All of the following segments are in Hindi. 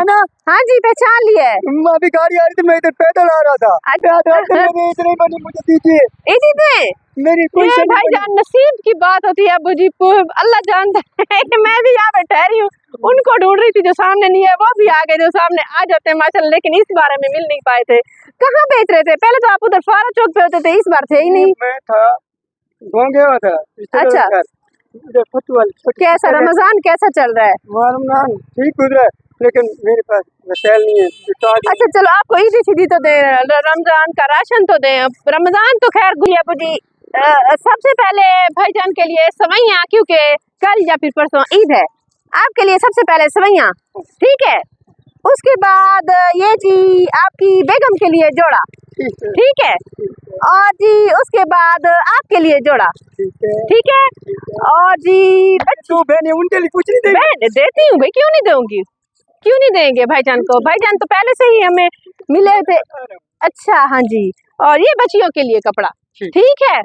ना? हाँ जी पहचान लिया है। अभी गाड़ी आ रही थी, मैं इधर पैदल आ रहा था। इतनी बनी मुझे दीजिए। इसी पे मेरी कोई ये भाईजान नसीब की बात होती है अब्बू जी, अल्लाह जानता है कि मैं भी यहाँ पे ठहरी हूँ, उनको ढूंढ रही थी जो सामने नहीं है, वो भी आ गए जो सामने आ जाते हैं माशाल्लाह, लेकिन इस बार में मिल नहीं पाए थे। कहाँ बेच रहे थे? पहले तो आप उधर फारा चौक पे होते थे, इस बार थे ही नहीं। मैं था गाँव गया था। अच्छा, कैसा रमजान कैसा चल रहा है? रमजान ठीक गुजरा है, लेकिन मेरे पास वसाइल नहीं है। अच्छा चलो आपको ईदी सीधी तो दे, रमजान का राशन तो दे। रमजान तो खैर गुड़िया जी, सबसे पहले भाईजान के लिए सवैयाँ, क्योंकि कल या फिर परसों ईद है, आपके लिए सबसे पहले सवैयाँ, ठीक है। उसके बाद ये जी आपकी बेगम के लिए जोड़ा, ठीक है। और जी उसके बाद आपके लिए जोड़ा, ठीक है। और जी तो बहन उनके लिए कुछ नहीं देगी? बहन देती हूँ भाई, क्यों नहीं दूंगी, क्यों नहीं देंगे भाईजान को? भाईजान तो पहले से ही हमें मिले थे। अच्छा हाँ जी, और ये बच्चियों के लिए कपड़ा, ठीक है।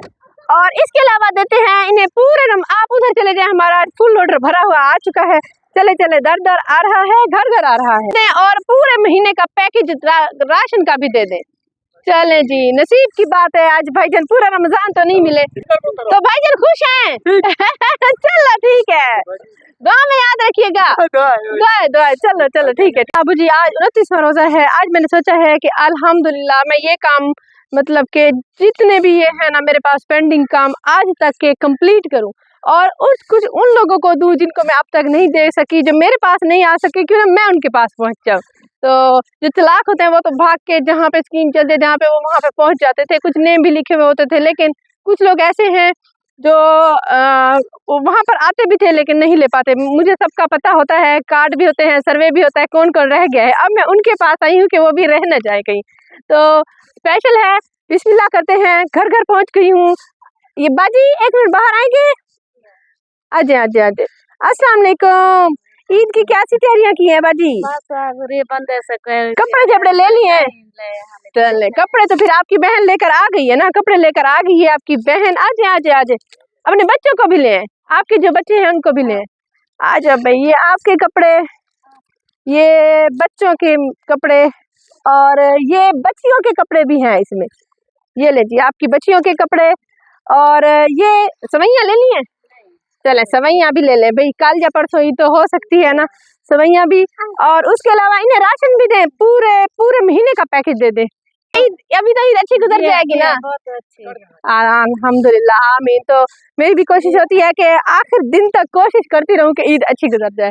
और इसके अलावा देते हैं इन्हें पूरे आप उधर चले जाए, हमारा फुल लोडर भरा हुआ आ चुका है, चले चले दर दर आ रहा है, घर घर आ रहा है। और पूरे महीने का पैकेज राशन का भी दे दें। चले जी, नसीब की बात है, आज भाईजान पूरा रमजान तो नहीं मिले, तो भाईजान खुश हैं? चलो ठीक है, दुआ में याद रखिएगा, दुआ चलो चलो ठीक है। अबू जी आज 29वां रोजा है, आज मैंने सोचा है कि अल्हम्दुलिल्लाह मैं ये काम, मतलब कि जितने भी ये है ना मेरे पास पेंडिंग काम आज तक के कंप्लीट करूं, और कुछ उन लोगों को दूं जिनको मैं अब तक नहीं दे सकी, जो मेरे पास नहीं आ सके, क्योंकि मैं उनके पास पहुंच जाऊं। तो जो तलाक होते हैं वो तो भाग के जहाँ पे स्कीम चलती है, जहाँ पे वो वहाँ पे पहुंच जाते थे, कुछ नेम भी लिखे हुए होते थे, लेकिन कुछ लोग ऐसे हैं जो वहाँ पर आते भी थे लेकिन नहीं ले पाते। मुझे सबका पता होता है, कार्ड भी होते हैं, सर्वे भी होता है, कौन कौन रह गया है। अब मैं उनके पास आई हूँ कि वो भी रह न जाए कहीं, तो स्पेशल है, बिस्मिल्लाह करते हैं। घर घर पहुँच गई हूँ। ये बाजी एक मिनट बाहर आएंगे, आजे आजे आजे। अस्सलाम वालेकुम। ईद की क्या सी तैयारियां की हैं बाजी? कपड़े झपड़े ले लिए? चले कपड़े तो फिर आपकी बहन लेकर आ गई है ना, कपड़े लेकर आ गई है आपकी बहन। आजे आजे आजे, अपने बच्चों को भी ले, आपके जो बच्चे हैं उनको भी ले। आ जाओ भाई, ये आपके कपड़े, ये बच्चों के कपड़े, और ये बच्चियों के कपड़े भी हैं इसमें। ये ले जी आपकी बच्चियों के कपड़े, और ये सवैयाँ ले लिए? चले सवैयाँ भी ले ले भाई, कल या परसों ही तो हो सकती है ना, सवैयाँ भी। और उसके अलावा इन्हें राशन भी दें, पूरे महीने का पैकेज दे दें। अभी तो ईद अच्छी गुजर जाएगी ना? अल्हम्दुलिल्लाह आमीन। तो मेरी भी कोशिश होती है कि आखिर दिन तक कोशिश करती रहूं कि ईद अच्छी गुजर जाए।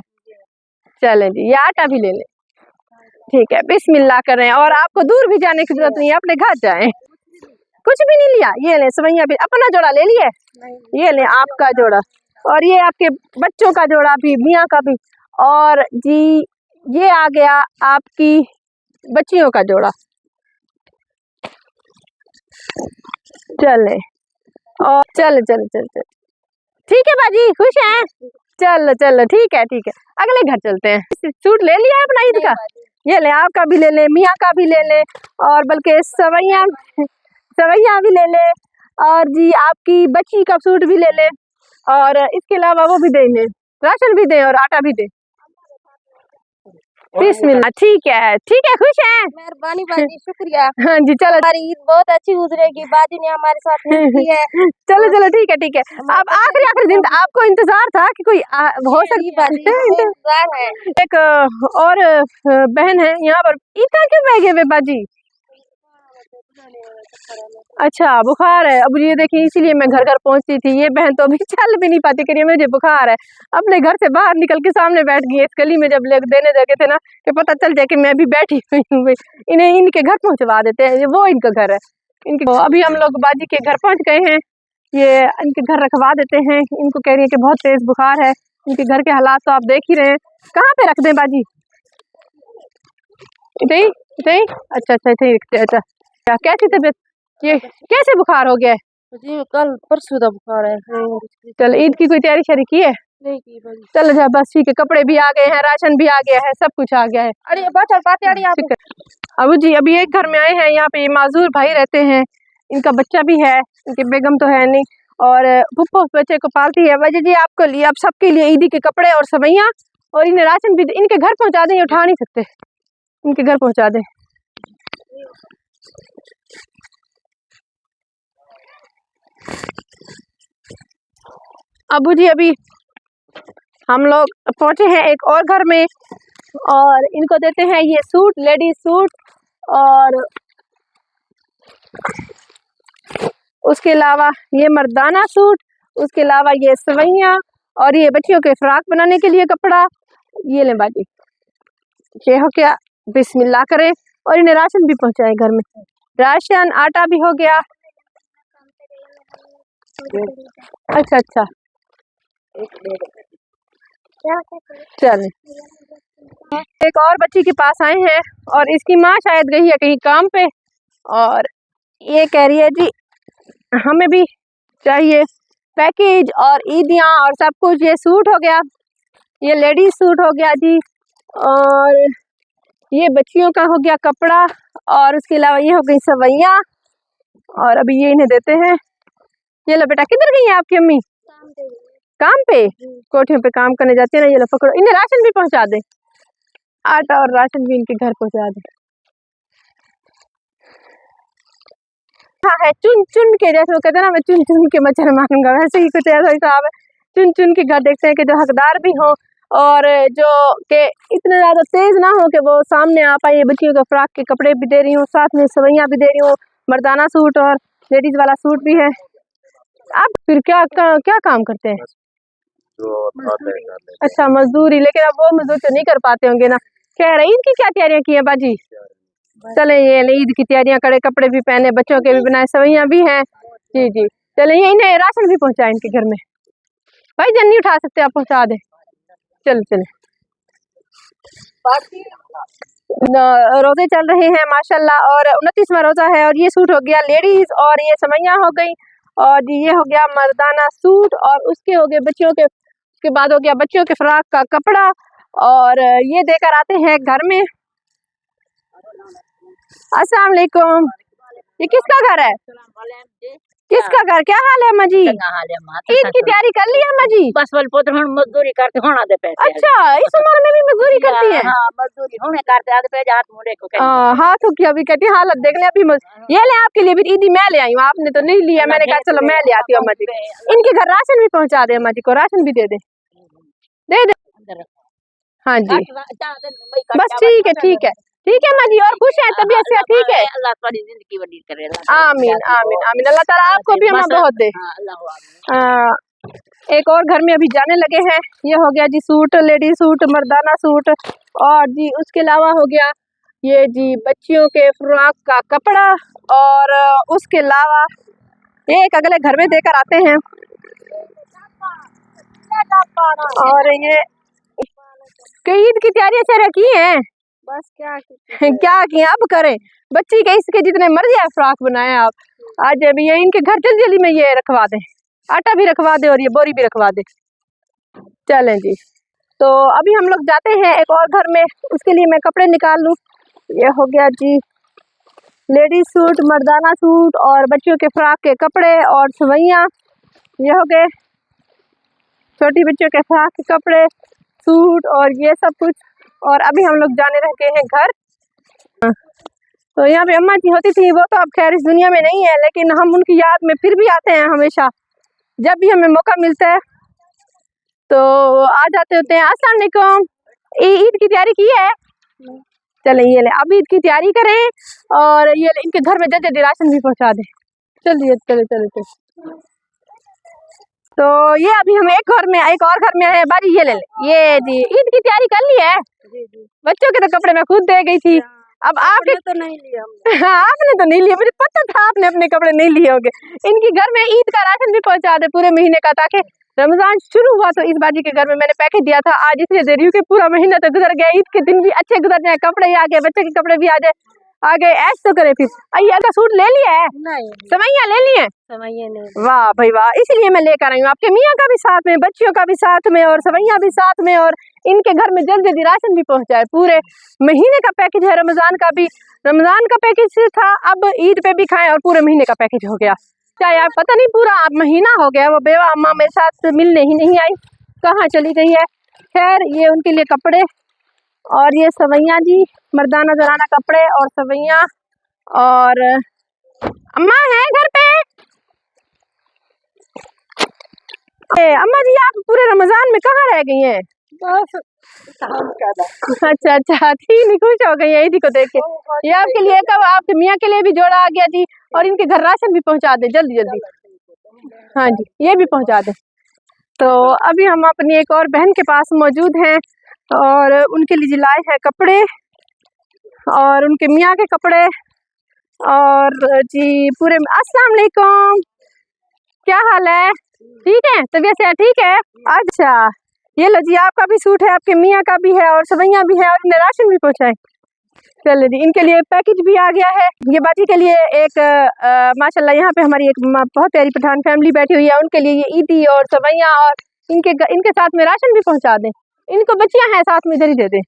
चलें जी, ये आटा भी ले लें, ठीक है। बिस्मिल्लाह करें, और आपको दूर भी जाने की जरूरत नहीं है, अपने घर जाएं। कुछ भी नहीं लिया? ये ले सवैयाँ भी, अपना जोड़ा ले लिए, ये ले आपका जोड़ा, और ये आपके बच्चों का जोड़ा भी, मियाँ का भी, और जी ये आ गया आपकी बच्चियों का जोड़ा। चले और चल चल चल चल ठीक है बाजी, खुश हैं? चलो चलो ठीक है ठीक है, अगले घर चलते हैं। सूट ले लिया है अपना ईद का? ये ले आपका भी ले ले, मियाँ का भी ले ले, और बल्कि सवैयाँ भी ले ले, और जी आपकी बच्ची का सूट भी ले ले, और इसके अलावा वो भी देंगे, राशन भी दें और आटा भी दें। बिस्मिल्लाह, ठीक है खुश हैं? मेहरबानी बाजी, शुक्रिया। हाँ जी चलो, हमारी ईद बहुत अच्छी गुजरेगी, बाजी ने हमारे साथ मिलती है। चलो चलो ठीक है। अब आखिरी दिन आपको इंतजार था कि कोई हो सकती है। एक और बहन है यहाँ पर, इतना क्यों बह गए बाजी? अच्छा बुखार है। अब ये देखिए, इसीलिए मैं घर घर पहुंचती थी। ये बहन तो अभी चल भी नहीं पाती, करिए मुझे बुखार है, अपने घर से बाहर निकल के सामने बैठ गई। इस गली में जब ले देने लगे थे ना, कि पता चल जाए कि मैं भी बैठी हुई हूँ, इन्हें इनके घर पहुंचवा देते हैं, वो इनका घर है इनके। तो अभी हम लोग बाजी के घर पहुंच गए हैं, ये इनके घर रखवा देते हैं। इनको कह रही है कि बहुत तेज बुखार है, इनके घर के हालात तो आप देख ही रहे हैं। कहाँ पे रख दें बाजी? इतनी अच्छा अच्छा। क्या कैसी तबीयत, ये कैसे बुखार हो गया है? जी कल परसों का बुखार है। चल ईद की कोई तैयारी शरी की है? नहीं की भाई। चल जा बस ठीक है, कपड़े भी आ गए हैं, राशन भी आ गया है, सब कुछ आ गया है। अरे बात अबू जी अभी एक घर में आए हैं, यहाँ पे माजूर भाई रहते हैं, इनका बच्चा भी है, इनकी बेगम तो है नहीं, और पुप्पो उस बच्चे को पालती है। वजह जी आपको लिए, आप सबके लिए ईदी के कपड़े और सवैयाँ और इन्हें राशन भी इनके घर पहुंचा दें, ये उठा नहीं सकते, इनके घर पहुंचा दें। अबू जी अभी हम लोग पहुंचे हैं एक और घर में और इनको देते हैं ये सूट, लेडीज सूट, और उसके अलावा ये मर्दाना सूट, उसके अलावा ये सवैयाँ, और ये बच्चियों के फ्रॉक बनाने के लिए कपड़ा। ये लें बाजी, ये हो गया, बिस्मिल्लाह करें। और इन्हें राशन भी पहुंचाए घर में, राशन आटा भी हो गया। अच्छा अच्छा, चले। एक और बच्ची के पास आए हैं और इसकी माँ शायद गई है कहीं काम पे, और ये कह रही है जी हमें भी चाहिए पैकेज और ईदियाँ और सब कुछ। ये सूट हो गया, ये लेडीज सूट हो गया जी, और ये बच्चियों का हो गया कपड़ा, और उसके अलावा ये हो गई सवैयाँ। और अभी ये इन्हें देते हैं। ये लो बेटा, किधर गई है आपकी अम्मी? काम पे, कोठियों पे काम करने जाती है ना। ये लो पकड़ो, इन्हें राशन भी पहुंचा दे, आटा और राशन भी इनके घर पहुंचा दे। हाँ है, चुन चुन के, जैसे वो कहते हैं ना, मैं चुन चुन के मच्छर मारूंगा, वैसे ही कुछ ऐसा हिसाब है। चुन चुन के घर देखते हैं कि जो हकदार भी हो और जो के इतने ज़्यादा तेज़ ना हो कि वो सामने आ पाए। बच्चियों के फ्रॉक के कपड़े भी दे रही हूँ, साथ में सवैयाँ भी दे रही हूँ, मर्दाना सूट और लेडीज़ वाला सूट भी है। आप फिर क्या काम करते हैं? अच्छा, मजदूरी। लेकिन अब वो मजदूर तो नहीं कर पाते होंगे ना। खैर, ईद की क्या तैयारियां की हैं बाजी? चले, ये ईद की तैयारियां करे, कपड़े भी पहने, बच्चों के भी बनाए, सवैयां भी हैं। जी जी, चले, ये इन्हें राशन भी पहुंचाए इनके घर में। भाई जन नहीं उठा सकते, आप पहुंचा दे। चलो चले। रोजे चल रहे हैं माशाल्लाह, और 29वां रोजा है। और ये सूट हो गया लेडीज, और ये सवैयां हो गई, और ये हो गया मर्दाना सूट, और उसके हो गए बच्चियों के, उसके बाद हो गया बच्चियों के फ्रॉक का कपड़ा, और ये देकर आते हैं घर में। अस्सलाम वालेकुम। ये किसका घर है? किसका घर? क्या हाल है अम्मा जी? ईद की तैयारी कर ली अम्मा जी? बस वाल पुत्र हम मजदूरी करते होना दे पैसे। अच्छा, इस उम्र में भी मजदूरी करती है? हाँ, मजदूरी होने करते आधे पे हाथ मुड़े को हाथ की अभी कहती हालत देख ले। अभी ये ले आपके लिए भी ईदी मैं ले आई हूँ, आपने तो नहीं लिया। मैंने कहा चलो मैं ले आती हूँ अम्मा जी। इनके घर राशन भी पहुँचा दे, अम्मा जी को राशन भी दे दे। हाँ जी, बस ठीक है ठीक है ठीक है अम्मा जी। और खुश है, तबीयत से ठीक है? अल्लाह तुम्हारी जिंदगी बड़ी करे। आमीन आमीन आमीन, अल्लाह ताला आपको भी अम्मा बहुत दे। एक और घर में अभी जाने लगे हैं। ये हो गया जी सूट, लेडीज सूट, मर्दाना सूट, और जी उसके अलावा हो गया ये जी बच्चियों के फ्रॉक का कपड़ा, और उसके अलावा ये एक अगले घर में देकर आते हैं। और ये ईद की तैयारी से रखी है, बस क्या किया अब करें। बच्ची के इसके जितने मर्जी है फ्रॉक बनाए आप। आज अभी ये इनके घर जल्दी जल्दी में ये रखवा दें, आटा भी रखवा दे और ये बोरी भी रखवा दे। चलें जी, तो अभी हम लोग जाते हैं एक और घर में, उसके लिए मैं कपड़े निकाल लूँ। ये हो गया जी लेडीज सूट, मर्दाना सूट, और बच्चियों के फ्रॉक के कपड़े और सवैयाँ। ये हो गए छोटी बच्चियों के फ्रॉक के कपड़े, सूट और ये सब कुछ। और अभी हम लोग जाने रहते हैं घर। तो यहाँ पे अम्मा जी होती थी, वो तो अब खैर इस दुनिया में नहीं है, लेकिन हम उनकी याद में फिर भी आते हैं हमेशा। जब भी हमें मौका मिलता है तो आ जाते होते हैं। अस्सलाम वालेकुम। ईद की तैयारी की है? चलें, ये ले अब ईद की तैयारी करें, और ये इनके घर में जल्दी राशन भी पहुँचा दें। चलिए चले चले चले। तो ये अभी हम एक और घर में है बाजी। ये ले ले, ये जी ईद की तैयारी कर ली है? बच्चों के तो कपड़े मैं खुद दे गई थी। अब आपने तो नहीं लिया। हाँ, आपने तो नहीं लिया, मुझे पता था आपने अपने कपड़े नहीं लिए होंगे। इनके घर में ईद का राशन भी पहुंचा दे पूरे महीने का, ताकि रमजान शुरू हुआ तो इस बाजी के घर में मैंने पैकेज दिया था। आज इसलिए दे रही हूँ कि पूरा महीना तो गुजर गया, ईद के दिन भी अच्छे गुजर जाए, कपड़े ही आ गए, बच्चे के कपड़े भी आ जाए, आगे ऐश तो करे। फिर अय्या का सूट ले लिया है? नहीं, सवैयाँ ले ली है? समझिए नहीं। वाह भाई वाह, इसलिए मैं लेकर आई हूँ। आपके मियाँ का भी साथ में, बच्चियों का भी साथ में, और सवैयाँ भी साथ में, और इनके घर में जल्दी जल्दी राशन भी पहुँचाए। पूरे महीने का पैकेज है, रमजान का भी। रमजान का पैकेज था, अब ईद पे भी खाएं, और पूरे महीने का पैकेज हो गया। चाहे आप पता नहीं पूरा अब महीना हो गया। वो बेवा अम्मा मेरे साथ मिलने ही नहीं आई, कहाँ चली गई है। खैर ये उनके लिए कपड़े, और ये सवैया जी, मर्दाना जराना कपड़े और सवैया। और अम्मा है घर पे? अम्मा जी आप पूरे रमजान में कहाँ रह गई हैं? बस अच्छा अच्छा, ठीक नहीं, खुश हो गई है ईदी को देख के। ये आपके लिए, कब आपके मियाँ के लिए भी जोड़ा आ गया जी, और इनके घर राशन भी पहुंचा दे जल्दी जल्दी। हाँ जी, ये भी पहुंचा दे। तो अभी हम अपनी एक और बहन के पास मौजूद हैं और उनके लिए लाए हैं कपड़े और उनके मियाँ के कपड़े। और जी पूरे अस्सलाम वालेकुम, क्या हाल है? ठीक है, तबीयत से ठीक है? अच्छा ये लो जी, आपका भी सूट है, आपके मियाँ का भी है और सवैया भी है, और इन्हें राशन भी पहुँचाए। चलो जी, इनके लिए पैकेज भी आ गया है। ये बाजी के लिए एक माशाल्लाह यहाँ पे हमारी एक बहुत प्यारी पठान फैमिली बैठी हुई है, उनके लिए ये ईदी और सवैया और इनके साथ में राशन भी पहुँचा दें। इनको बच्चियाँ हैं साथ में, इधर ही दे दें।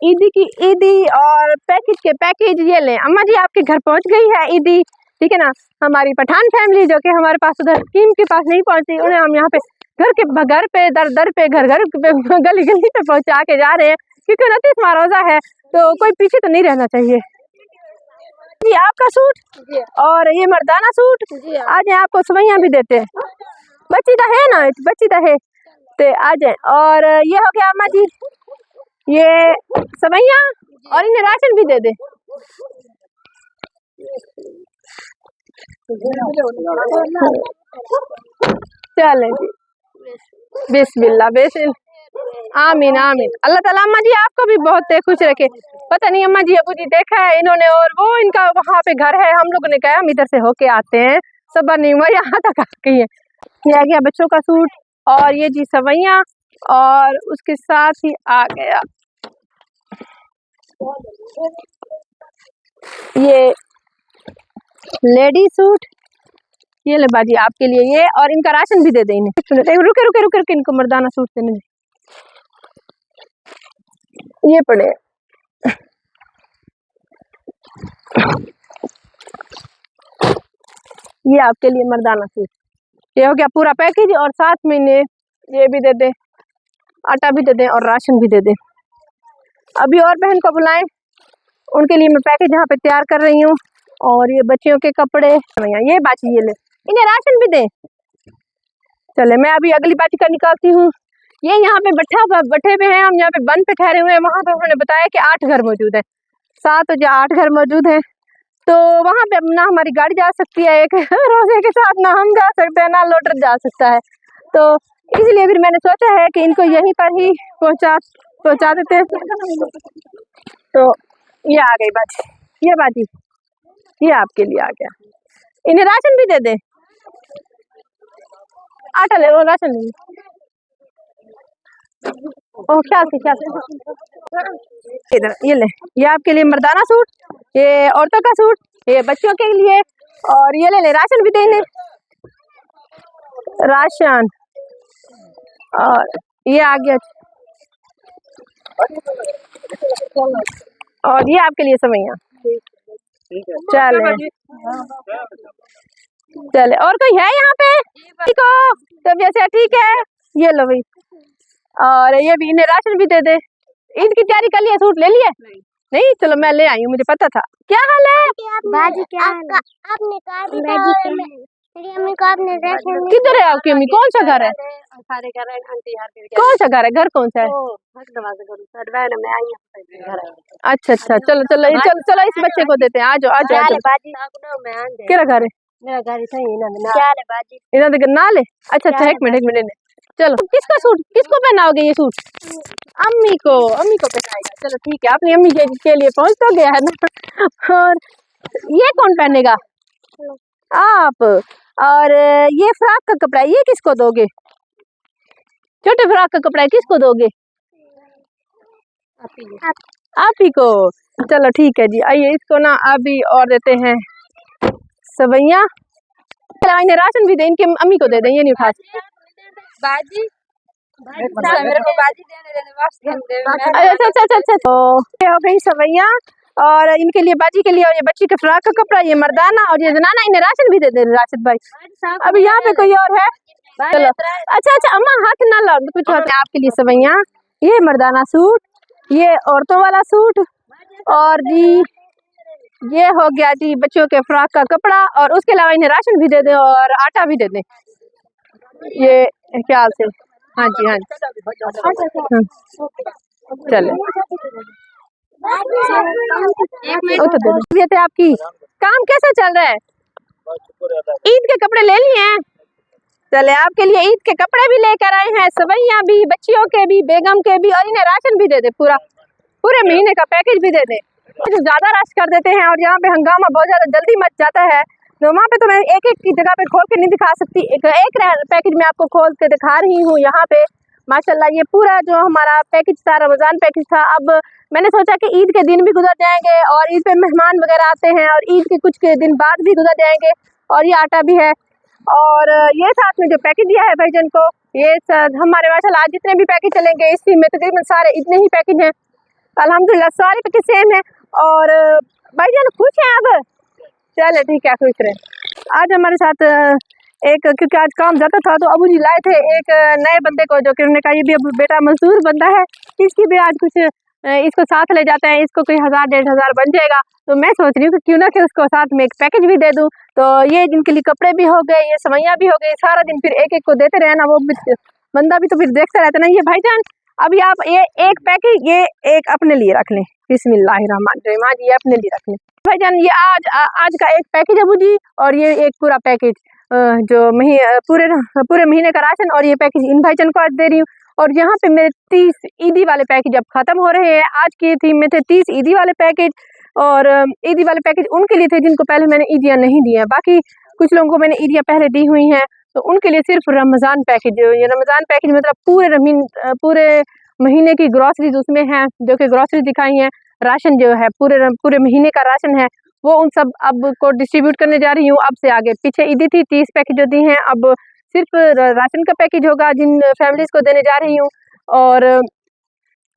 ईदी की ईदी और पैकेज के पैकेज ये लें। अम्मा जी आपके घर पहुंच गई है ईदी, ठीक है ना। हमारी पठान फैमिली जो कि हमारे पास उधर स्कीम के पास नहीं पहुंची, उन्हें हम यहाँ पे घर पे दर दर पे घर पे गली गली पे पहुंचा के जा रहे हैं, क्योंकि 29वां रोजा है तो कोई पीछे तो नहीं रहना चाहिए। जी आपका सूट और ये मर्दाना सूट आज आपको सवैया भी देते हैं। बच्ची तो है ना, बच्ची तो है तो आ जाए। और ये हो गया अम्मा जी, ये सवैया और इन्हें राशन भी दे दे। चले जी, बिस्मिल्लाह बिस्मिल्लाह, आमीन आमीन। अल्लाह ताला अम्मा जी आपको भी बहुत खुश रखे। पता नहीं अम्मा जी अबू जी देखा है इन्होंने, और वो इनका वहाँ पे घर है, हम लोगों ने कहा हम इधर से होके आते हैं, सबर नहीं हुआ यहाँ तक आ गई है। ये आ गया बच्चों का सूट और ये जी सवैया, और उसके साथ ही आ गया ये लेडी सूट। ये ले बाजी आपके लिए ये, और इनका राशन भी दे दें इन्हें। रुके रुके रुके रुके, इनको मर्दाना सूट देने दे। ये पड़े ये आपके लिए मर्दाना सूट। ये हो गया पूरा पैकेज, और साथ में इन्हें ये भी दे दें, आटा भी दे दें और राशन भी दे दें। अभी और बहन को बुलाएं, उनके लिए मैं पैकेज यहाँ पे तैयार कर रही हूँ। और ये बच्चियों के कपड़े, ये बाची ये ले, इन्हें राशन भी दें। चले मैं अभी अगली बाची का निकालती हूँ। ये यहाँ पे बैठे हुए हैं, हम यहाँ पे बंद पे ठहरे हुए हैं। वहाँ पे उन्होंने बताया कि 8 घर मौजूद है, 7 या 8 घर मौजूद हैं। तो वहाँ पे ना हमारी गाड़ी जा सकती है एक रोजे के साथ, ना हम जा सकते हैं, ना लोडर जा सकता है। तो इसलिए फिर मैंने सोचा है कि इनको यहीं पर ही पहुँचा देते हैं। तो ये आ गई बाजी, ये बाजी ये आपके लिए आ गया। इन्हें राशन भी दे दे, आटा ले लो, राशन ले लो। ओह क्या इधर ये ले, ये आपके लिए मर्दाना सूट, ये औरतों का सूट, ये बच्चों के लिए, और ये ले राशन भी देने, राशन। और ये आ गया, और ये आपके लिए सवैया। चले और कोई है यहाँ पे? ठीक हो, तबीयत से ठीक है? ये लो भाई, और ये भी इन्हें राशन भी दे दे। ईद की तैयारी कर लिया, सूट ले लिया? नहीं चलो मैं ले आई हूँ, मुझे पता था। क्या हाल है बाजी? क्या आपने कहा भी था मेरी अम्मी को आपने राशन किधर है आपकी अम्मी? कौन सा घर है? सारे घर है आंटी यार के कौन सा घर है? घर कौन सा है? में आई घर है। अच्छा अच्छा, चलो चलो चलो चलो इस बच्चे को देते हैं। आ जाओ आ जाओ आ जाओ। बाजी केरा घर है? मेरा घर सही है क्या है बाजी? इन्होंने ना ले। अच्छा अच्छा, एक मिनट चलो किसका सूट, किसको पहनाओगे ये सूट? अम्मी को पहनाएगा। चलो ठीक है, अपनी अम्मी के लिए पहुंच तो गया है ना। और ये कौन पहनेगा? आप। और ये फ्रॉक का कपड़ा है, ये किसको दोगे? छोटे फ्रॉक का कपड़ा है, किसको दोगे? आप ही को। चलो ठीक है जी, आइए इसको ना अभी और देते हैं सवैया। इन्हें राशन भी दें, इनके अम्मी को दे दें, ये नहीं उठा बाजी मेरे को बाजी देने अच्छा। तो ये हो गई सवैया और इनके लिए बाजी के लिए, और ये बच्ची के फ्रॉक का कपड़ा, ये मर्दाना, और ये जनाना इन्हें राशन भी दे दे राशिद भाई। अभी यहाँ पे कोई और है? चलो अच्छा अच्छा अम्मा हाथ ना लो, कुछ होता है आपके लिए सवैया, ये मर्दाना सूट, ये औरतों वाला सूट, और जी ये हो गया जी बच्चों के फ्रॉक का कपड़ा, और उसके अलावा इन्हें राशन भी दे दें और आटा भी दे दें, ये ख्याल से। हाँ जी हाँ जी चले तबीयत है आपकी, काम कैसा चल रहा है? ईद के कपड़े ले लिए हैं? चले आपके लिए ईद के कपड़े भी लेकर आए हैं, सवैया भी, बच्चियों के भी, बेगम के भी, और इन्हें राशन भी दे दे, पूरे महीने का पैकेज भी दे दे। जो ज्यादा रश कर देते हैं और यहाँ पे हंगामा बहुत ज्यादा जल्दी मच जाता है, तो वहाँ पे तो मैं एक एक की जगह पे खोल के नहीं दिखा सकती, एक पैकेज में आपको खोल के दिखा रही हूँ। यहाँ पे माशाल्लाह ये पूरा जो हमारा पैकेज था, रमजान पैकेज था। अब मैंने सोचा कि ईद के दिन भी गुजर जाएंगे और ईद पे मेहमान वगैरह आते हैं, और ईद के कुछ के दिन बाद भी गुजर जाएंगे, और ये आटा भी है, और ये साथ में जो पैकेज दिया है भाईजान को, ये हमारे माशाल्लाह आज जितने भी पैकेज चलेंगे इसी में तकरीबन सारे इतने ही पैकेज हैं, अल्हम्दुलिल्लाह सारे पैकेज सेम है। और भाईजान खुश हैं अब? चले ठीक है, खुश रहे। आज हमारे साथ एक, क्योंकि आज काम जाता था तो अबू जी लाए थे एक नए बंदे को, जो कि उन्होंने कहा ये भी अब बेटा मजदूर बंदा है, इसकी भी आज कुछ इसको साथ ले जाते हैं, इसको कोई 1000-1500 बन जाएगा। तो मैं सोच रही हूँ कि क्यों ना कि उसको साथ में एक पैकेज भी दे दूँ, तो ये जिनके लिए कपड़े भी हो गए, ये सवैयाँ भी हो गई, सारा दिन फिर एक एक को देते रहे ना, वो बंदा भी तो फिर देखता रहता ना। ये भाईजान अभी आप ये एक पैकेज, ये एक अपने लिए रख लें, बिस्मिल्लाहिर्रहमानिर्रहीम, आज ये अपने लिए रख लें भाईजान। ये आज का एक पैकेज अबू जी, और ये एक पूरा पैकेज जो पूरे महीने का राशन, और ये पैकेज इन भाईजान को आज दे रही हूँ। और यहाँ पे मेरे 30 ईदी वाले पैकेज अब खत्म हो रहे हैं। आज की थीम में थे 30 ईदी वाले पैकेज, और ईदी वाले पैकेज उनके लिए थे जिनको पहले मैंने ईदियाँ नहीं दी हैं, बाकी कुछ लोगों को मैंने ईदियाँ पहले दी हुई हैं, तो उनके लिए सिर्फ रमज़ान पैकेज। ये रमज़ान पैकेज मतलब पूरे महीने की ग्रॉसरीज उसमें हैं, जो कि ग्रॉसरीज दिखाई हैं, राशन जो है पूरे महीने का राशन है, वो उन सब अब को डिस्ट्रीब्यूट करने जा रही हूँ। अब से आगे पीछे ईदी थी 30 पैकेज जो दी हैं, अब सिर्फ राशन का पैकेज होगा जिन फैमिलीज को देने जा रही हूँ, और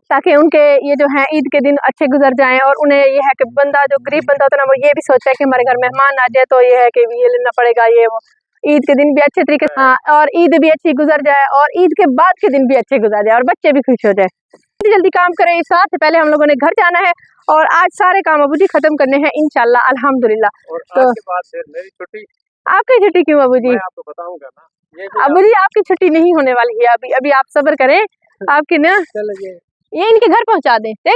ताकि उनके ये जो है ईद के दिन अच्छे गुजर जाएं। और उन्हें ये है कि बंदा जो गरीब बंदा होता है ना, वो ये भी सोचता है कि हमारे घर मेहमान आ जाए, तो ये है कि ये लेना पड़ेगा, ये वो ईद के दिन भी अच्छे तरीके से, हाँ, और ईद भी अच्छी गुजर जाए, और ईद के बाद के दिन भी अच्छे गुजर जाए, और बच्चे भी खुश हो जाए। जल्दी काम करें, इस साथ से पहले हम लोगों ने घर जाना है, और आज सारे काम अबू जी खत्म करने हैं इंशाल्लाह, अल्हम्दुलिल्लाह। तो आज के बाद फिर मेरी छुट्टी, आपकी छुट्टी क्यों अबू जी? मैं आपको बताऊंगा ना, अबू जी आपकी छुट्टी नहीं होने वाली है, अभी आप सब्र करें, आपकी ना ये इनके घर पहुंचा दें, दे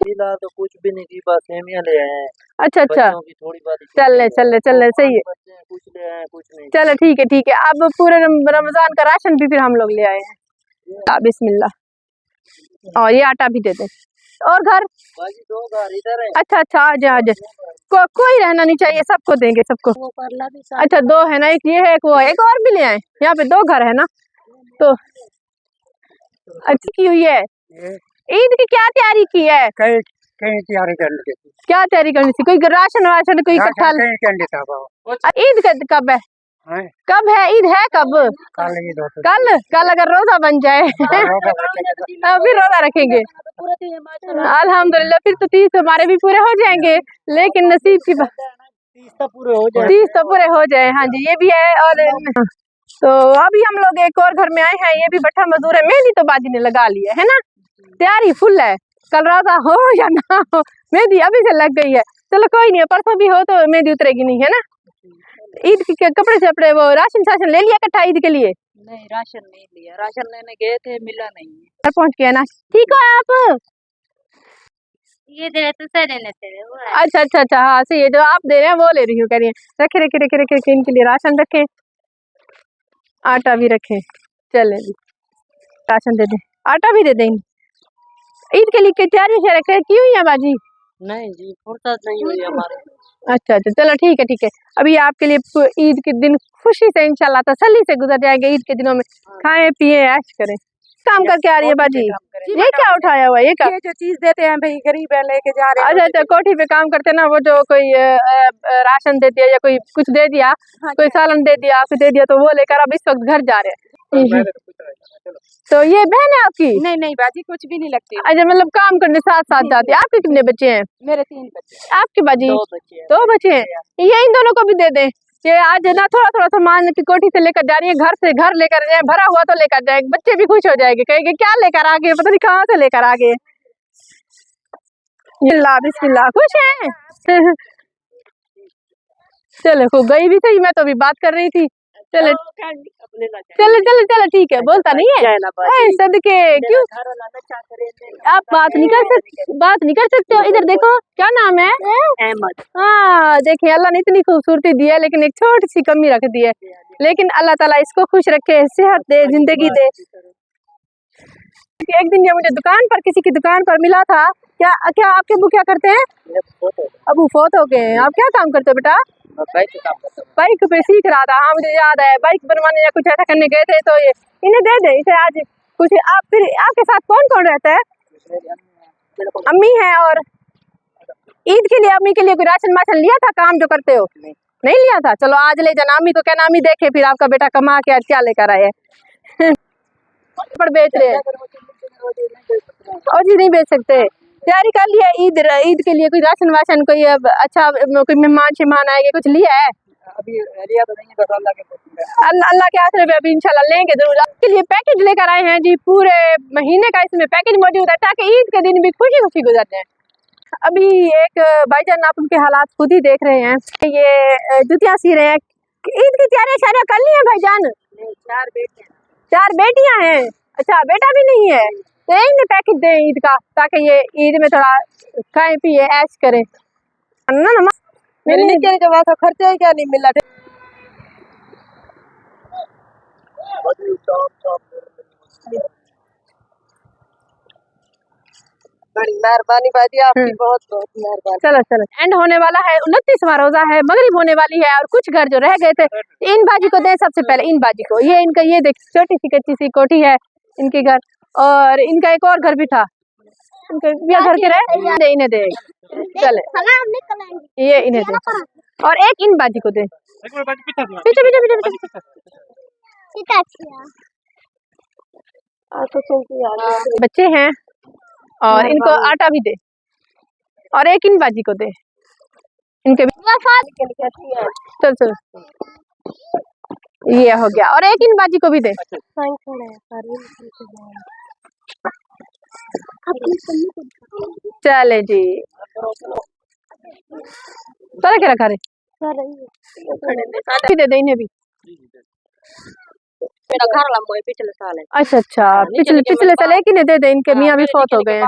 तो कुछ भी नहीं की, बस सेमिया ले आए हैं। अच्छा थोड़ी बात चल रहे सही है, कुछ ले आए कुछ नहीं। चलो ठीक है अब पूरे रमजान का राशन भी फिर हम लोग ले आए हैं, बिस्मिल्लाह, और ये आटा भी दे दें। और घर बाजी 2 घर इधर है। अच्छा आज कोई रहना नहीं चाहिए, सबको देंगे, सबको। अच्छा 2 है ना, एक ये है, एक वो है, एक और भी ले आए, यहाँ पे 2 घर है ना। तो अच्छी की हुई है, ईद की क्या तैयारी की है? कहीं तैयारी करनी थी। क्या तैयारी करनी थी? कोई राशन कोई इकट्ठा? ईद कब है? कब है ईद? है कब? कल अगर रोजा बन जाए फिर रोजा रखेंगे अल्हम्दुलिल्लाह, फिर तो 30 हमारे भी पूरे हो जाएंगे, लेकिन नसीब की बात 30 तो पूरे हो जाए, 30 तो पूरे हो जाए। हाँ जी, ये भी है। और तो अभी हम लोग एक और घर में आए हैं, ये भी भट्ठा मजदूर है, मेहंदी तो बाजी ने लगा ली है ना, तैयारी फुल है, कल रोजा हो या ना हो मेहंदी अभी से लग गई है। चलो कोई नहीं, परसों भी हो तो मेहंदी उतरेगी नहीं, है ना। ईद के कपड़े शपड़े वो राशन ले लिया इकट्ठा ईद के लिए? नहीं, राशन नहीं लिया, राशन लेने गए थे, मिला नहीं। घर पहुंच गया ना, ठीक हो आप? ये दे रहे तो सारे लेते रहे वो है। अच्छा हाँ सही है, जो आप दे रहे हैं वो ले रही हूँ, कह रही है रखे इनके लिए राशन रखे, आटा भी रखे, चले राशन दे दे, आटा भी दे दें। ईद के लिए तैयारी से रखे की हुई है बाजी? नहीं जी, फुर्सत नहीं हुई हमारे। अच्छा चलो ठीक है। अभी आपके लिए ईद के दिन खुशी से इंशाल्लाह तसल्ली से गुजर जाएंगे। ईद के दिनों में खाएं पिए ऐश करें। काम करके आ रही है बाजी, ये क्या उठाया हुआ? ये जो चीज देते हैं भाई, गरीब है लेके जा रहे हैं। अच्छा कोठी पे काम करते ना, वो जो कोई राशन दे दिया या कोई कुछ दे दिया, कोई सालन दे दिया, फिर दे दिया, तो वो लेकर अब इस वक्त घर जा रहे हैं। तो ये बहन है आपकी? नहीं नहीं बाजी कुछ भी नहीं लगती। अच्छा, मतलब काम करने साथ साथ जाते हैं। आपके कितने बच्चे हैं? मेरे 3 बच्चे। आपकी बाजी? 2 बच्चे हैं। 2 बच्चे हैं। ये इन दोनों को भी दे दें। ये आज ना थोड़ा थोड़ा सामान की कोठी से लेकर जा रही है, घर से घर लेकर जाए, भरा हुआ तो लेकर जाए, बच्चे भी खुश हो जाएंगे, कहेंगे क्या लेकर आ गए, पता नहीं कहाँ से लेकर आ गए। बिस्मिल्लाह, खुश है। चलो खूब, गई भी सही, मैं तो अभी बात कर रही थी। चलो चलो चलो चलो ठीक है, बोलता नहीं है सदके क्यों आप बात नहीं कर सकते हो। इधर देखो, क्या नाम है? अहमद। हाँ देखिए, अल्लाह ने इतनी खूबसूरती दी है, लेकिन एक छोटी सी कमी रख दी है। लेकिन अल्लाह ताला इसको खुश रखे, सेहत दे, जिंदगी दे। एक दिन ये मुझे दुकान पर, किसी की दुकान पर मिला था। क्या क्या आपके अबू क्या करते हैं? अबू फोत हो गए हैं। आप क्या काम करते हो बेटा? बाइक का काम करता हूँ। बाइक पे सीख रहा था। हाँ मुझे याद है, बाइक बनवाने या कुछ ऐसा करने गए थे, तो ये इन्हें दे दे इसे आज कुछ। आप फिर आपके साथ कौन कौन रहता है? अम्मी है। और ईद के लिए अम्मी के लिए कोई राशन वाशन लिया था? काम जो करते हो नहीं लिया था? चलो आज ले जाना अम्मी को, कहना अम्मी देखे फिर आपका बेटा कमा के आज क्या लेकर आए हैं। पर बेच रहे हैं और जी नहीं बेच सकते। तैयारी कर लिया ईद के लिए? कोई राशन वाशन, कोई अब अच्छा कोई मेहमान शेमान आएंगे, कुछ लिया है? अभी लिया तो नहीं, बस अल्लाह के अल्लाह के आसरे पे अभी इंशाल्लाह लेंगे जरूर। आपके लिए पैकेज लेकर आए हैं जी, पूरे महीने का इसमें पैकेज मौजूद है, ताकि ईद के दिन भी खुशी खुशी गुजर जाए। अभी एक भाईजान, आप उनके हालात खुद ही देख रहे हैं, ये जुतियाँ सी रहे हैं। ईद की तैयारियां शायद कर ली है भाईजान? 4 बेटियां हैं। अच्छा, बेटा भी नहीं है? तो इन्हें पैकेज दें ईद का, ताकि ये ईद में थोड़ा खाएं पिए ऐश करें ना। मेरे निकल के बाद खर्चा ही क्या नहीं मिला। बड़ी मेहरबानी भाई, आपकी बहुत बहुत मेहरबानी। चलो चलो, एंड होने वाला है, 29वां रोजा है, मगरिब होने वाली है, और कुछ घर जो रह गए थे इन बाजी को दें सबसे पहले। इन बाजी को, ये इनका, ये देख छोटी सी कच्ची सी कोठी है इनके घर, और इनका एक और घर भी था, इनके घर के रहे दे, इन्हें दे। चले ये इन्हें दे, और एक इन बाजी को दे। पीछे पीछे पीछे बच्चे हैं, और इनको आटा भी दे, और एक इन बाजी को दे, इनके चल चल ये हो गया, और एक इन बाजी को भी दे। चले जी, सारा क्या रखा रे, दे दे इन्हें भी। मेरा घर लंबा है, पिछले साल है। अच्छा अच्छा, पिछले साल एक ही ने दे दे, इनके मियाँ भी फौत हो गए हैं।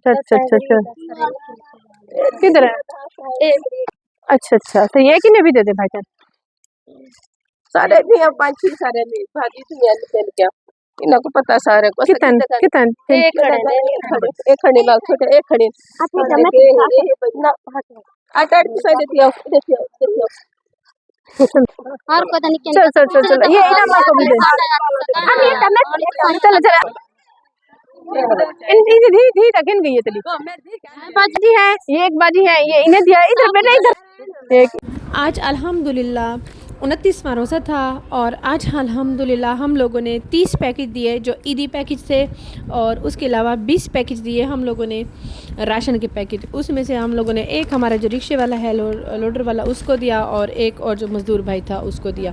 अच्छा अच्छा अच्छा, किधर है? अच्छा अच्छा, तो ये किन्हें भी दे दे भाईजान। सारे भी हम 5-6 सारे में भाजी से मिल तेल क्या इनको पता सारे को कितन कितन एक खड़े लाल छोटे एक खड़े ना आटा की साइड दिया और पता नहीं चल चल चल चल, ये इनामा को भी दे। चल चल, धी ढकिन गई है तेरी बाजी है, ये एक बाजी है, ये इन्हें दिया। इधर बेटा इधर। आज अल्हम्दुलिल्लाह 29वां रोज़ा था, और आज अल्हम्दुलिल्लाह हम लोगों ने 30 पैकेज दिए जो ईदी पैकेज थे, और उसके अलावा 20 पैकेज दिए हम लोगों ने राशन के पैकेज। उसमें से हम लोगों ने एक हमारा जो रिक्शे वाला है, लोडर वाला, उसको दिया, और एक और जो मज़दूर भाई था उसको दिया।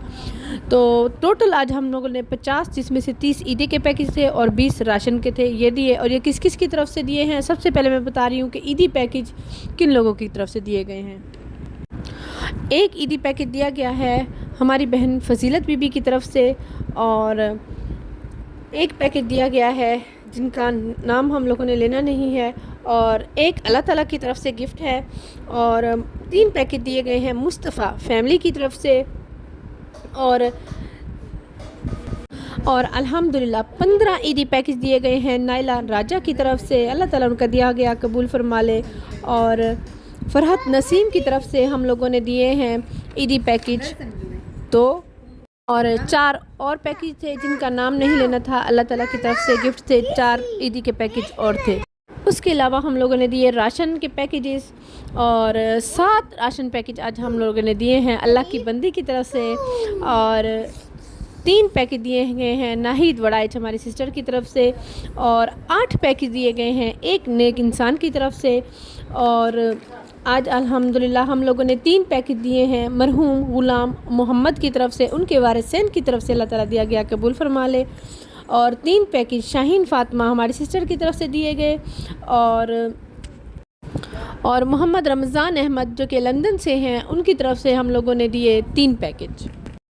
तो टोटल आज हम लोगों ने 50, जिसमें से 30 ईदी के पैकेज थे और 20 राशन के थे, ये दिए। और ये किस किस की तरफ से दिए हैं, सबसे पहले मैं बता रही हूँ कि ईदी पैकेज किन लोगों की तरफ से दिए गए हैं। एक ईदी पैकेज दिया गया है हमारी बहन फजीलत बीबी की तरफ से, और एक पैकेज दिया गया है जिनका नाम हम लोगों ने लेना नहीं है, और एक अल्लाह ताला की तरफ से गिफ्ट है, और 3 पैकेज दिए गए हैं मुस्तफ़ा फैमिली की तरफ से, और अल्हम्दुलिल्लाह 15 ईदी पैकेज दिए गए हैं नाइला राजा की तरफ से। अल्लाह ताला उनका दिया गया कबूल फरमा ले। और फरहत नसीम की तरफ से हम लोगों ने दिए हैं ईदी पैकेज 2, और 4 और पैकेज थे जिनका नाम नहीं लेना था, अल्लाह ताला की तरफ से गिफ्ट थे। 4 ईदी के पैकेज और थे। उसके अलावा हम लोगों ने दिए राशन के पैकेजेस, और 7 राशन पैकेज आज हम लोगों ने दिए हैं अल्लाह की बंदी की तरफ से। और 3 पैकेट दिए गए हैं नाहिद वड़ाइच हमारी सिस्टर की तरफ से, और 8 पैकेट दिए गए हैं एक नेक इंसान की तरफ से। और आज अल्हम्दुलिल्लाह हम लोगों ने 3 पैकेट दिए हैं मरहूम ग़ुलाम मोहम्मद की तरफ से, उनके वारिसन की तरफ से, अल्लाह ताला दिया गया कबूल फरमा ले। और 3 पैकेट शाहीन फ़ातिमा हमारी सिस्टर की तरफ से दिए गए, और मोहम्मद रमज़ान अहमद जो कि लंदन से हैं उनकी तरफ से हम लोगों ने दिए 3 पैकेट।